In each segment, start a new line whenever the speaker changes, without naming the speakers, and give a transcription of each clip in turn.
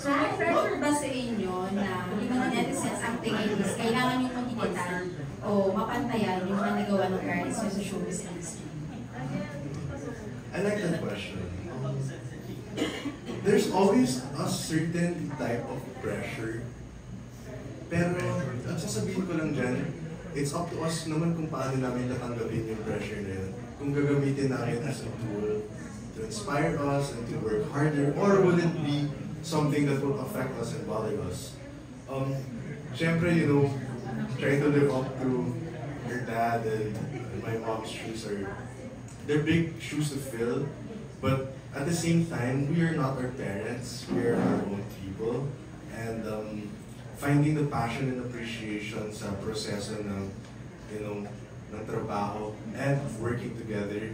So, may pressure ba sa inyo na yung mga netizens ang tingin is kailangan yung mahigitan o mapantayan yung mga nagawa ng parents nyo sa showbiz industry?
I like that question. There's always a certain type of pressure. Pero, at sasabihin ko lang dyan, it's up to us naman kung paano namin tatanggapin yung pressure na yun. Kung gagamitin namin as a tool to inspire us and to work harder, or will it be something that will affect us and bother us? Siyempre, you know, trying to live up to your dad and my mom's shoes they're big shoes to fill, but at the same time, we are not our parents, we are our own people, and finding the passion and appreciation sa proseso ng, you know, ng trabaho and working together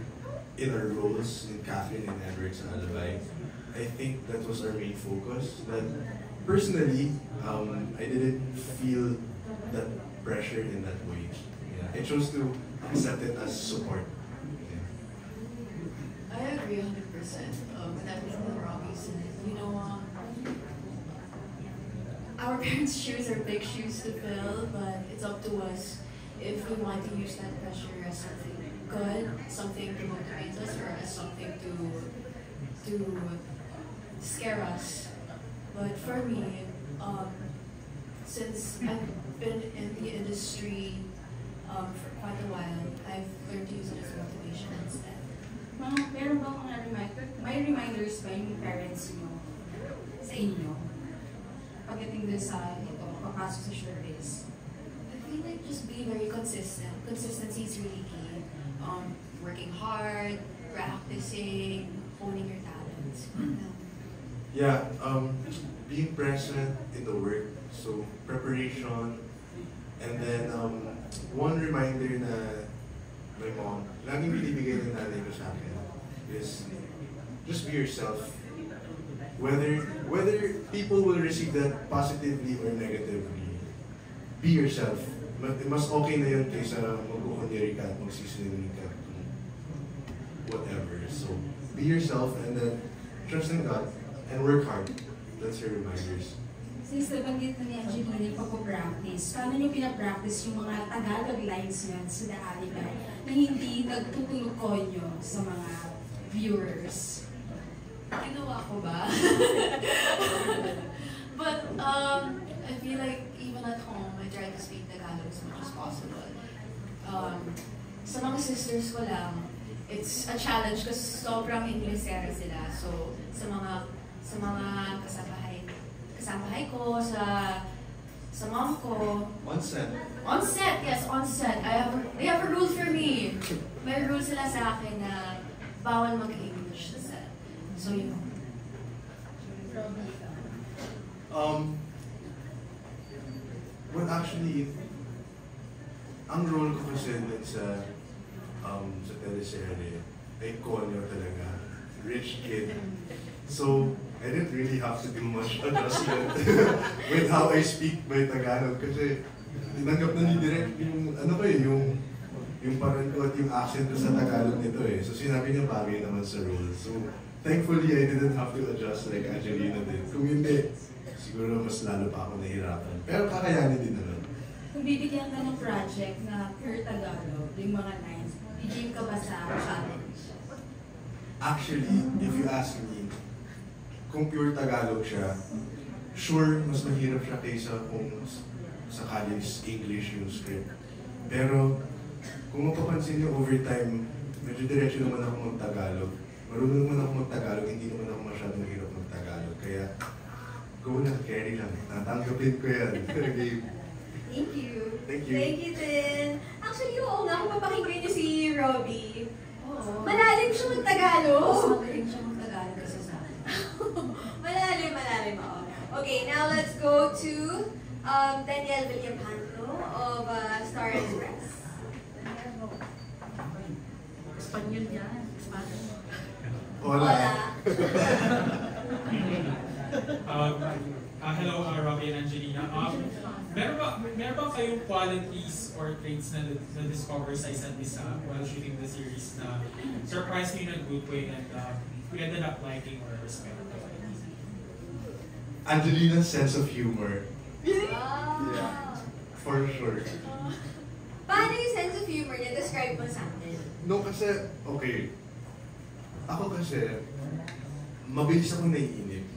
in our roles in Catherine and Edric sa Alabay. I think that was our main focus. That personally, I didn't feel that pressure in that way. Yeah. I chose to accept it as support. Yeah.
I agree 100% with everything that Robbie said. You know, our parents' shoes are big shoes to fill, but it's up to us if we want to use that pressure as something good, something to motivate us, or as something to scare us. But for me, since I've been in the industry for quite a while, I've learned to use it as motivation instead.
Meron ba may reminders ba yung parents nyo sa inyo pagdating din sa papasok sa showbiz?
I feel like just being very consistent. Consistency is really key. Working hard, practicing, honing your talents.
Yeah, being present in the work, so preparation, and then one reminder na my mom, laging binibigay ng nanay ko sa akin, is just be yourself. Whether people will receive that positively or negatively, be yourself. Mas okay na yun kaysa magkukunyari ka at magsisinungaling ka. Whatever. So, be yourself and then trust in God and work hard. That's your reminders.
Since nabanggit na ni Angelina yung pag-practice, paano nyo pinapractice yung mga Tagalog lines nyo sa The Alibay na hindi nagtutulog nyo sa mga viewers?
Ginawa ko ba? But I feel like even at home, I try to speak Tagalog as much as possible. Sa mga sisters ko lang, it's a challenge kasi sobrang Inglesera sila. So sa mga kasambahay ko, sa mom ko.
On set.
On set, yes, on set. They have a rule for me. May rule sila sa akin na bawal mag-English sa set. So yun.
Well, actually, ang role ko kasi din sa teleserye ay konyo talaga, rich kid. So, I didn't really have to do much adjustment with how I speak my Tagalog kasi tinanggap na ni Direk yung, yung parang ko at yung accent ko sa Tagalog nito eh. So, sinabi niya bagay naman sa role. So, thankfully, I didn't have to adjust like Angelina did. Kung hindi, siguro mas lalo pa ako nahihirapan. Pero kakayanin din naman.
Kung bibigyan ka ng project na pure Tagalog, yung mga lines, bigyan ka ba sa challenge?
Actually, if you ask me, kung pure Tagalog siya, sure, mas mahirap siya kaysa kung sakali English yung script. Pero, kung mapapansin niyo over time, medyo diretso naman ako mag-Tagalog. Marunong naman ako mag-Tagalog, hindi naman ako masyadong hirap mag-Tagalog. Kaya, go lang, carry lang. Natanggapin ko yan.
Thank you.
Thank you.
Thank you din. Actually, oo nga, kung mapakinggan niyo si Robbie.
Oo.
Malalim siya mag-Tagalog.
Mas magaling siya mag-Tagalog kasi sa akin.
malalim, oo. Okay, now let's go to Daniel Villapando of Star Express.
Espanyol yan. Espanyol.
Hola.
Hello, Robbie and Angelina. Meron ba kayong qualities or traits na discover sa isa't isa while shooting the series na surprise me in a good way and you ended up liking or respecting?
Angelina's sense of humor.
Wow.
Yeah. For sure.
Paano yung sense of humor niya? Describe mo sa akin.
No, kasi, okay. Ako kasi, mabilis akong naiinip.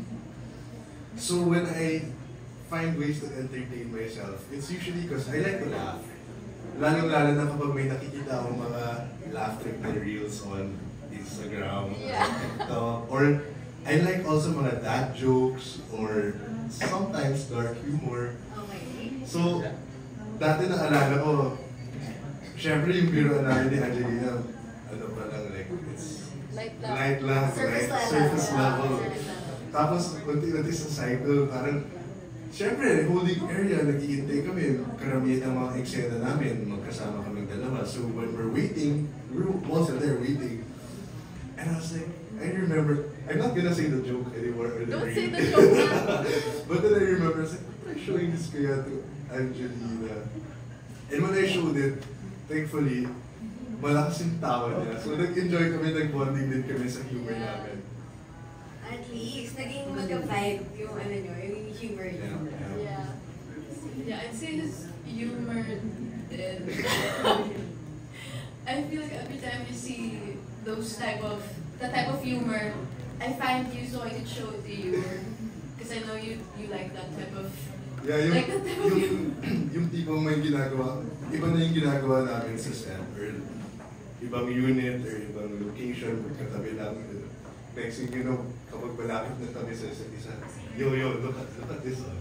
So when I find ways to entertain myself, it's usually because I like to laugh. Lalong-lalo na kapag may nakikita akong mga laugh track na reels on Instagram,
Yeah.
TikTok, or I like also mga dad jokes or sometimes dark humor.
Okay.
So, dati naalala ko, syempre yung biro namin ni Angelina, ano pa lang, like, it's
Light lang.
light lang,
Surface
like,
level.
surface level.
Surface level.
Tapos, unti-unti sa cycle, parang, syempre, holding area, nag-iintay kami, karamihan ng mga eksena namin, magkasama kaming dalawa. So, when we're waiting, we're also there waiting. And I was like, I remember, I'm not gonna say the joke anymore. Or the
Don't
reel.
say the joke na.
But then I remember, I was like, what am I showing this kaya to Angelina? And when I showed it, thankfully, malakas yung tawa niya. So nag-enjoy kami, nag-bonding din kami sa humor
Yeah.
namin.
At least, naging magka-vibe yung ano nyo, yung humor nyo.
Yeah.
Yeah, I'd say his humor did. I feel like every time you see that type of humor, I find you so I could show it to you. Because I know you like that type of
Yeah, yung,
like that type of humor.
yung tipong may ginagawa, iba na yung ginagawa namin sa set, or ibang unit, or ibang location, magkatabi lang. Next thing you know, kapag malapit na kami sa isa't isa, yo, look at this one.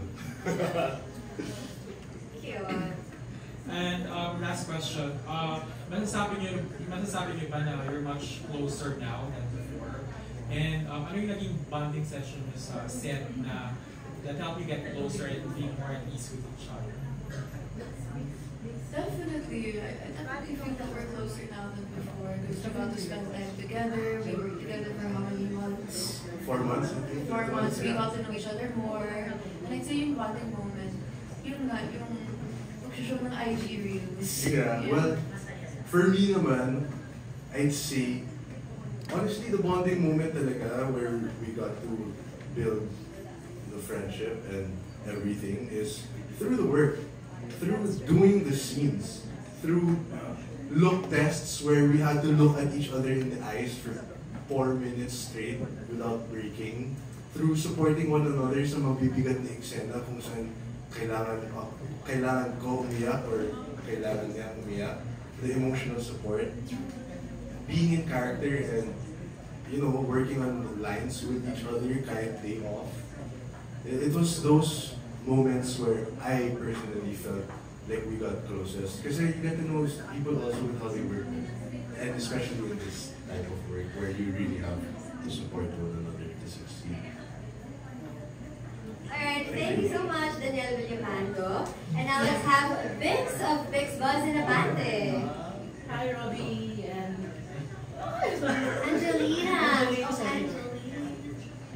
Cute.
And last question. Masasabi niyo ba na you're much closer now than before? And ano yung naging bonding session niyo sa set na that help you get closer and be more at ease with each other?
Definitely. I definitely feel that we're closer now than before because we got to spend time together. We were together for how many months?
4 months, I think.
4 months. We
Yeah.
got to know each other more. And I'd say yung bonding moment, yun nga, yung pag-show ng IG reels.
Yeah, well, for me naman, I'd say, honestly, the bonding moment talaga where we got to build the friendship and everything is through the work, through doing the scenes, through look tests where we had to look at each other in the eyes for 4 minutes straight without breaking, through supporting one another sa mabibigat na eksena kung saan kailangan ko umiyak or kailangan niya umiyak, the emotional support, being in character and, you know, working on lines with each other kahit day off. It was those moments where I personally felt like we got closest. Kasi you get to know people also with how they work, and especially in this type of work where you really have to support one another to succeed.
Alright, thank you so much, Daniel Villamando. And now let's have Vix of Vix Buzz in Abante.
Hi, Robbie, and...
Angelina.
Angelina.
Oh, Angelina.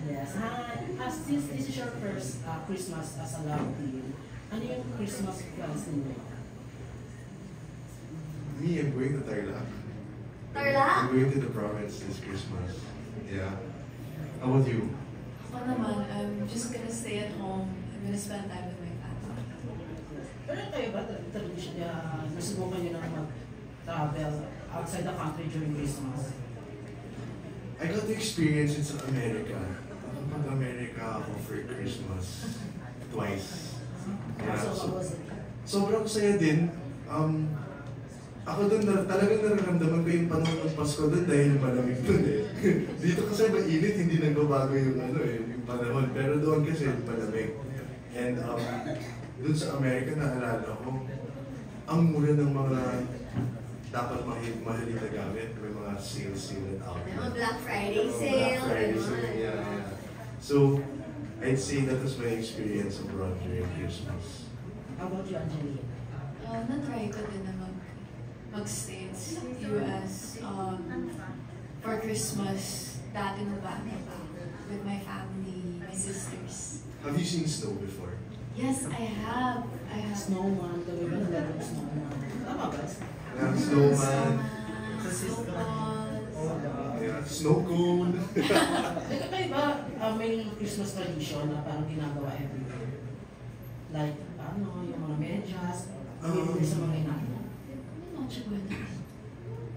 Yes, hi. Since this is your first Christmas as a love team, ano yung Christmas plans ninyo?
Me, I'm going to Tarlac.
Tarlac?
I'm going to the province this Christmas. Yeah. How about you?
Ako naman, I'm just gonna stay at home. I'm gonna spend time with my family.
Pero kayo ba, tradition niya, nasubukan niyo na mag-travel outside the country during Christmas?
I got to experience it sa America. Nakapag-America ako for Christmas twice. Yeah,
So,
so,
what was it?
sobrang saya din. Ako doon talagang nararamdaman ko yung panahon ng Pasko doon dahil malamig doon eh. Dito kasi mainit, hindi nagbabago yung yung panahon. Pero doon kasi malamig. And doon sa Amerika naalala ko, ang mura ng mga dapat mahalin na gamit. May mga sale at outlet.
Mga Black Friday
Black
sale.
Friday
ganun.
sale, yeah. So, I'd say that was my experience abroad during Christmas.
How about you, Angelina?
Na-try ko din na mag-States, US, for Christmas, dati nung bata pa, with my family, my sisters.
Have you seen snow before?
Yes, I have.
Snowman, the way ba naglalaro ng snowman? Tama ba?
Yeah, snowman.
Snowballs.
Yeah, snow cone.
Kayo ba may Christmas tradition na parang ginagawa every year? Like, yung mga medyas, sa mga inaano?
Noche Buena.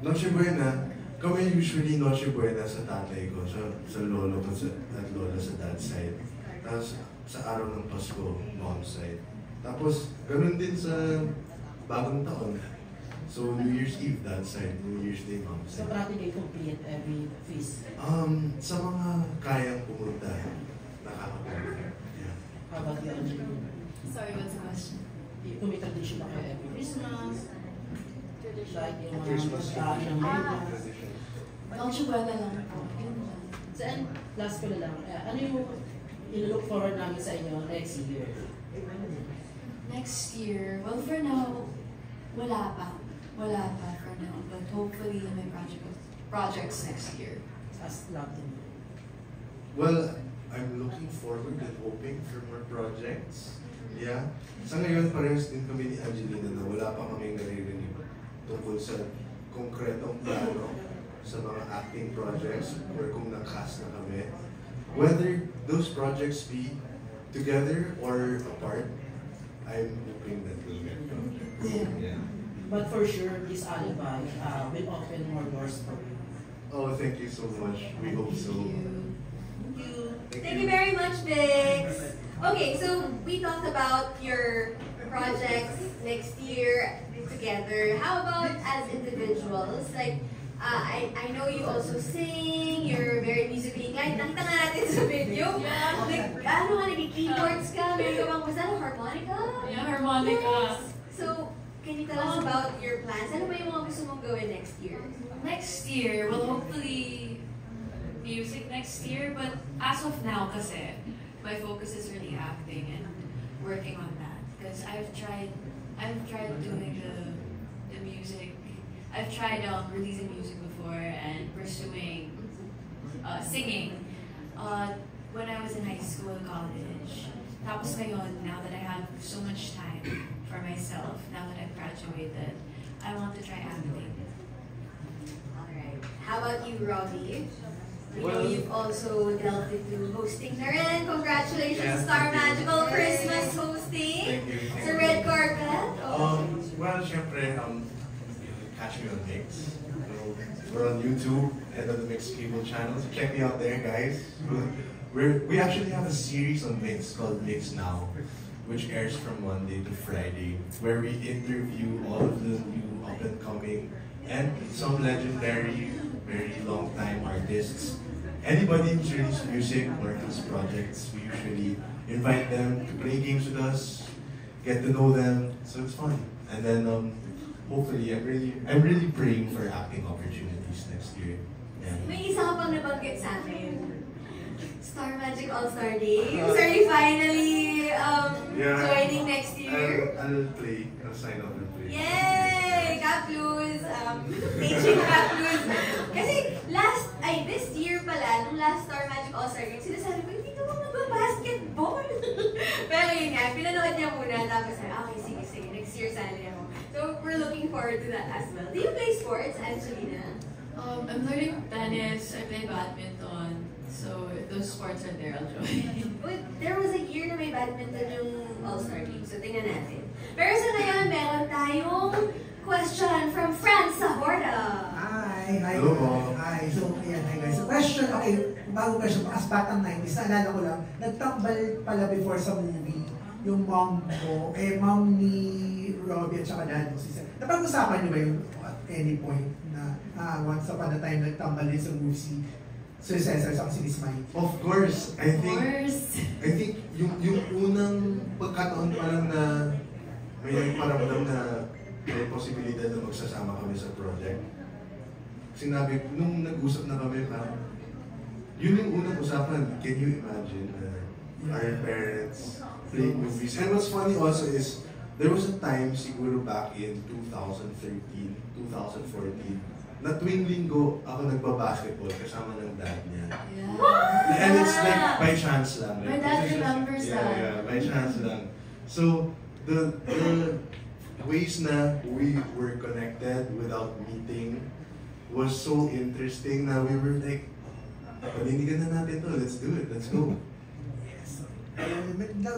Noche Buena, kami usually Noche Buena sa tatay ko, sa lolo ko at lola sa dad's side. Tapos sa araw ng Pasko, mom's side. Tapos ganun din sa bagong taon. So New Year's Eve dad's side, New Year's Day mom's
So
side.
practically complete every feast.
Sa mga kayang pumunta, nakakapunta. Yeah.
How about you, Angelina?
Sorry, what's the question?
Kung may tradition ba kayo every Christmas? Like yung mga
Christmas
ng medyas?
tradition.
Noche Buena lang po. Yun lang.
So, and last ko na lang, ano yung i-look forward namin sa inyo next year?
Next year, well for now, wala pa. Wala pa for now. But hopefully may projects next year.
As love to me.
Well, I'm looking forward and hoping for more projects. Yeah. Sa ngayon, parehas din kami ni Angelina na wala pa kaming naririnig tungkol sa konkretong plano sa mga acting projects or kung na-cast na kami. Whether those projects be together or apart, I'm hoping that we'll get projects. Yeah.
But for sure, this alibi will open more doors for you.
Oh, thank you so much. We hope so.
Thank you. Thank you very much, Vix. Okay, so we talked about your projects next year together. How about as individuals? Like, I know you also sing, you're very musically inclined. Nakita nga natin sa video. Like, nag-keyboards ka? Meron ka bang, was that a harmonica?
Yeah, harmonica.
Yes. So, can you tell us about your plans? Ano ba yung mga gusto mong gawin next year?
Next year, well hopefully music next year, but as of now kasi, my focus is really acting and working on that. Because I've tried doing the music. I've tried releasing music before and pursuing singing when I was in high school and college. Tapos ngayon, now that I have so much time for myself, now that I've graduated, I want to try acting.
Alright. How about you, Robbie? We know
Well,
you've also delved into hosting na rin. Congratulations,
Yeah,
Star
thank you.
Magical Christmas hosting.
Thank you.
Sa red carpet.
Well, syempre, catch me on Mix. We're on YouTube and on the Mix cable channel. So check me out there, guys. We actually have a series on Mix called Mix Now, which airs from Monday to Friday, where we interview all of the new up-and-coming and some legendary, very long-time artists. Anybody who's released music or has projects, we usually invite them to play games with us, get to know them, so it's fun. And then hopefully, I'm really praying for acting opportunities next year. Yeah.
May isa ka pang nabanggit sa akin. Star Magic All-Star Games. Are you finally joining next year?
I'll sign up and play.
Yay! Caplus! Teaching Caplus. Kasi this year pala, nung last Star Magic All-Star Games, sinasabi ko, hindi ka mo mag-basketball. Pero yun nga, pinanood niya muna, tapos okay, sige, next year sali ako. So we're looking forward to that as well. Do you play sports, Angelina?
I'm learning tennis, I play badminton, so if those sports are there, I'll join.
Wait, there was a year na may badminton yung All-Star Games, so tingnan natin. Pero sa ngayon, meron tayong question from Franz Sahorda.
Hi.
Hello.
Hi. So, ayan, hi guys. So, question, okay, bago question, as batang 90s, naalala ko lang, nagtambal pala before sa movie, yung mom mo, mom ni Robbie at saka dad mo, si Seth. Napag-usapan niyo ba yung at any point na once upon a time nagtambal din sa movie si Sir Cesar sa si Miss Mai?
Of course, I think yung unang pagkataon pa lang na may nagparamdam na may posibilidad na magsasama kami sa project. Sinabi, nung nag-usap na kami, parang, yun yung unang usapan. Can you imagine our parents playing movies? And what's funny also is, there was a time siguro back in 2013, 2014, na tuwing linggo ako nagbabasketball kasama ng dad niya.
Yeah.
And it's like by chance lang.
My dad remembers that.
Yeah, by chance lang. So, the ways na we were connected without meeting was so interesting na we were like, panindigan na natin to, let's do it, let's go.
Yes.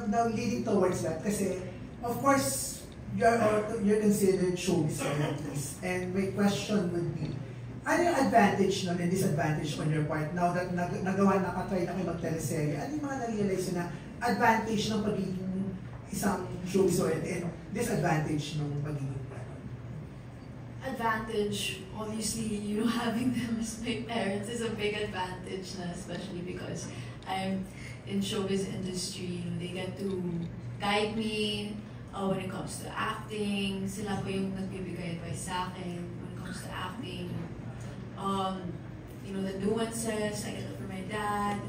Now leading towards that, kasi of course, you're considered showbiz celebrities. And my question would be, ano yung advantage nun and disadvantage on your part now that nagawa na katry na kayo mag-teleserye? Ano yung mga na-realize na advantage ng pagiging isang showbiz celebrity and disadvantage ng pagiging
Advantage, obviously, you know, having them as my parents is a big advantage, na, especially because I'm in showbiz industry. You know, they get to guide me when it comes to acting. Sila po yung nagbibigay advice sa akin when it comes to acting. You know, the nuances I get it from my dad.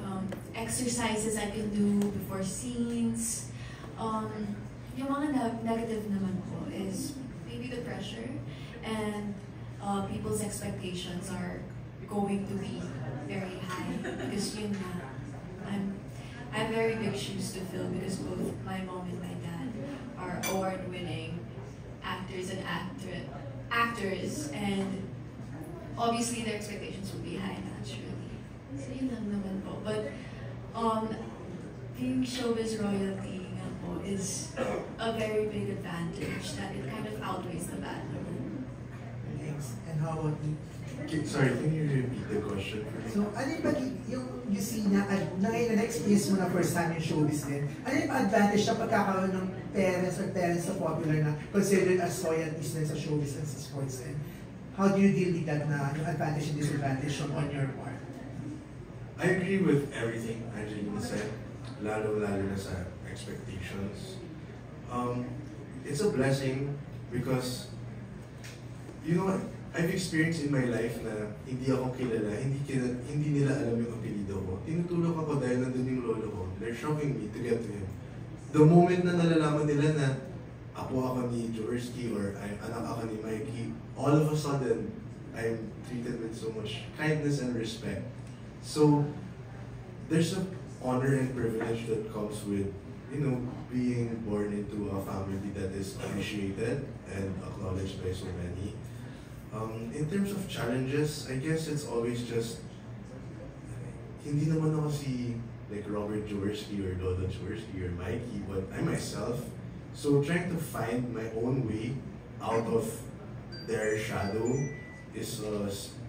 Exercises I can do before scenes. Yung mga negative naman po is maybe the pressure. And people's expectations are going to be very high because yun na, I have very big shoes to fill because both my mom and my dad are award-winning actors and actors, and obviously their expectations will be high naturally. So yun lang naman po. But being showbiz royalty nga po is a very big advantage that it kind of outweighs the bad.
And how about you?
Sorry, can you repeat the question?
So, ano yung you see na ngayon na-experience mo na first time yung showbiz din, ano yung advantage na pagkakaroon ng parents na popular na considered as royalties din sa showbiz and sa sports? And how do you deal with that na yung advantage and disadvantage on your part?
I agree with everything Angelina said, lalo-lalo na sa expectations. It's a blessing because you know what? I've experienced in my life na hindi ako kilala, hindi nila alam yung apelido ko. Tinutulog ako dahil nandun yung lolo ko. They're showing me to get to him. The moment na nalalaman nila na apo ako ni Jaworski or anak ako ni Mikey, all of a sudden, I'm treated with so much kindness and respect. So, there's an honor and privilege that comes with, you know, being born into a family that is appreciated and acknowledged by so many. In terms of challenges, I guess it's always just, hindi naman ako si like Robert Jaworski or Lolo Jaworski or Mikey, but I myself. So trying to find my own way out of their shadow is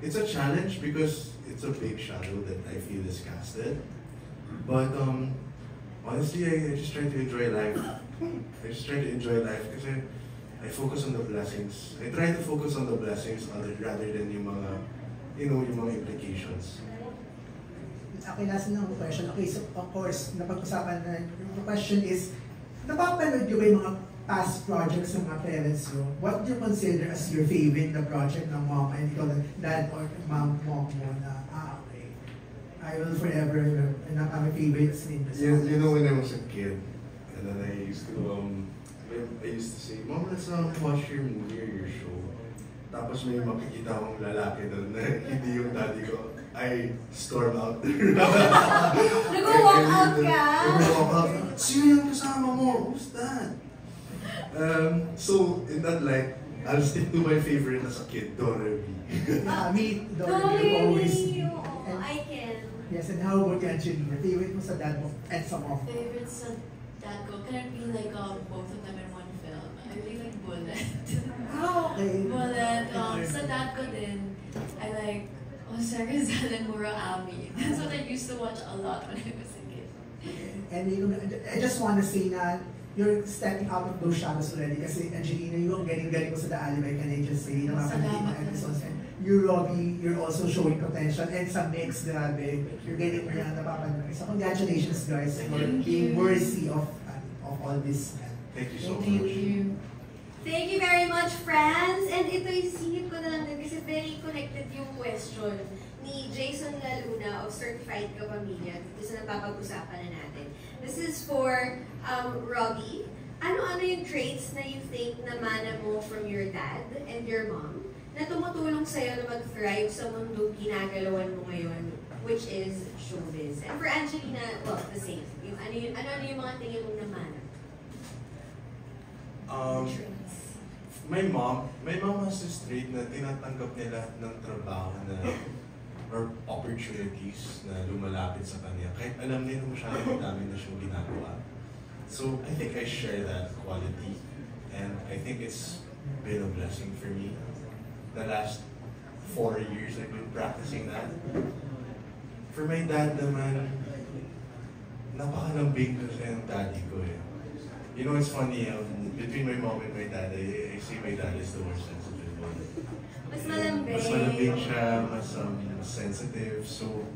it's a challenge because it's a big shadow that I feel is casted. But honestly, I just try to enjoy life. Kasi I focus on the blessings. I try to focus on the blessings rather than yung mga, you know, yung mga implications.
Okay, last na ang question. Okay, so of course, napag-usapan na. The question is, napapanood nyo ba yung mga past projects ng mga parents nyo? What do you consider as your favorite na project ng mom and ikaw dad or mom mo na, okay, I will forever na my favorites din.
You know, when I was a kid, and then I used to say, Mom, let's watch your movie or your show. Tapos may makikita akong lalaki doon na hindi yung daddy ko. I storm out.
Nag-walk out ka?
Nag-walk out. Sino yung kasama mo? Who's that? So, in that light, I'll stick to my favorite as a kid, Dora B.
Me, Dora
Dora
B always.
B. Oh, I can.
Yes, and how about you, Angelina? Favorite mo sa dad mo and sa mom?
Favorites sa dad ko, can it be like both of them in one film? I really like Bullet.
Okay.
Bullet. Sa dad ko din, I like Jose Rizal and Murakami. That's what I used to watch a lot when I was a kid.
And I just want to say na you're stepping out of those shadows already kasi Angelina, yung galing-galing mo sa The Alibi, can I just say, napapanood yung episodes. And you, Robbie, you're also showing potential and sa mix, grabe, you're getting mo yan napapanood. So congratulations guys for being worthy of all this.
Thank you so much.
Thank you.
Thank you very much, friends! And ito, isingit ko na lang din kasi very connected yung question ni Jason Laluna of Certified Kapamilya dito sa napapag-usapan na natin. This is for Robbie. Ano-ano yung traits na you think na mana mo from your dad and your mom na tumutulong sa'yo na mag-thrive sa mundong ginagalawan mo ngayon, which is showbiz? And for Angelina, well, the same. Ano yung mga tingin mong namana?
my mom has this trait na tinatanggap nila ng trabaho na or opportunities na lumalapit sa kanya. Kahit alam nila masyadong dami na siyang ginagawa. So I think I share that quality, and I think it's been a blessing for me. The last 4 years I've been practicing that. For my dad naman, napakalambing kasi ang daddy ko eh. You know, it's funny, between my mom and my dad, I say my dad is the more sensitive one.
Mas malambing.
Mas malambing siya, mas sensitive. So,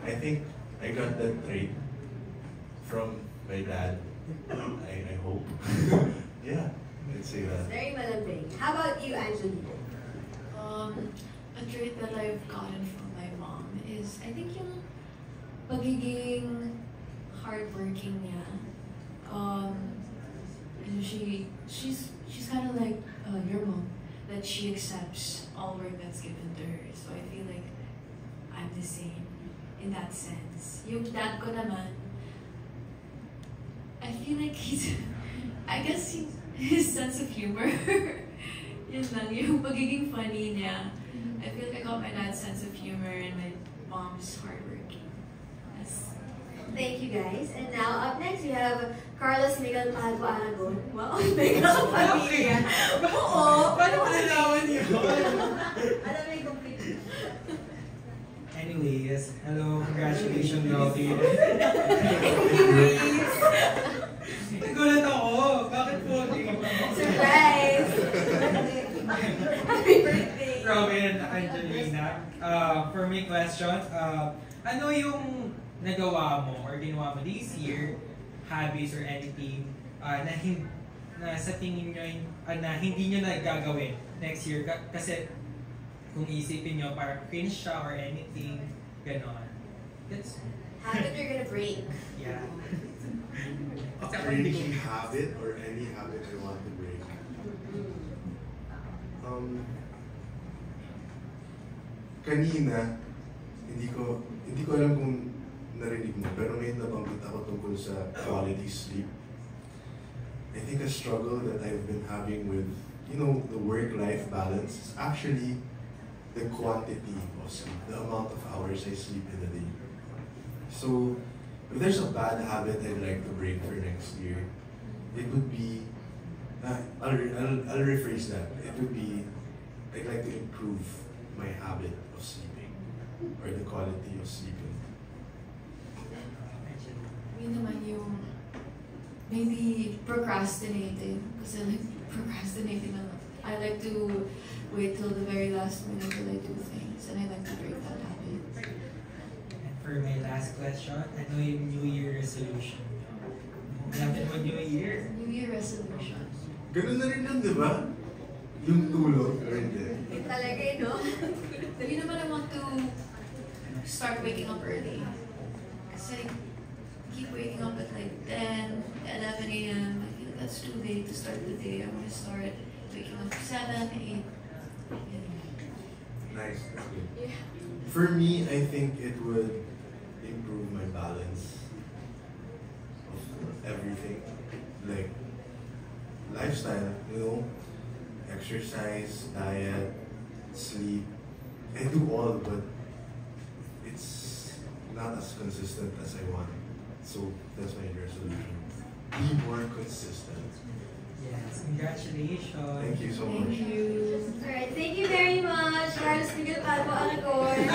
I think I got that trait from my dad. I hope. Yeah, I'd say that.
Very malambing. How about you, Angelina?
A trait that I've gotten from my mom is, I think yung pagiging hardworking niya. She's kind of like your mom, that she accepts all work that's given to her. So I feel like I'm the same in that sense. Yung dad ko naman, I feel like his sense of humor, yun lang, yung pagiging funny niya. I feel like I got my dad's sense of humor and my mom's hardworking. Yes.
Thank you guys. And now, up next, we have Carlos Miguel Padua Aragon. Wow, Miguel Pamilya. Oo.
Paano mo nalaman yun?
Alam mo yung complete.
Anyways, hello, congratulations, Robin. Nagulat ako. Bakit po?
Surprise! Happy birthday!
Robin, Angelina. For my question, ano yung nagawa mo or ginawa mo this year, hobbies or anything, na sa tingin nyo, na hindi nyo nagagawin next year? Kasi kung isipin nyo, parang cringe siya or anything, gano'n. That's
Habit you're gonna break.
yeah.
A cringy habit or any habit I want to break. Kanina, hindi ko alam kung narinig mo, pero may nabanggit ako tungkol sa quality sleep. I think a struggle that I've been having with, the work-life balance is actually the quantity of sleep, the amount of hours I sleep in a day. So, if there's a bad habit I'd like to break for next year, it would be, I'll rephrase that. It would be, I'd like to improve my habit of sleeping, or the quality of sleeping.
Yun naman yung maybe procrastinating. Kasi like procrastinating a lot. I like to wait till the very last minute till I do things, and I like to break that habit.
And for my last question, ano yung New Year resolution? Malapit mo New Year.
New Year resolution.
Ganun na rin lang, di ba? Yung tulog, or hindi?
Yun talaga eh, no?
Maybe naman I want to start waking up early. Kasi keep waking up at like 10, 11 a.m. I feel like that's too late to start the day. I want to start waking up 7, 8.
Nice, that's good.
Yeah.
For me, I think it would improve my balance of everything. Like, lifestyle, exercise, diet, sleep. I do all, but it's not as consistent as I want. So that's my resolution. Be more consistent.
Yes, congratulations.
Thank you so much.
Thank you.
Alright, thank you very much, Carlos Miguel Padua Aragon.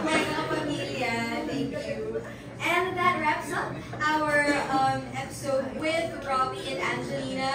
Mega Pamilya, thank you. And that wraps up our episode with Robbie and Angelina.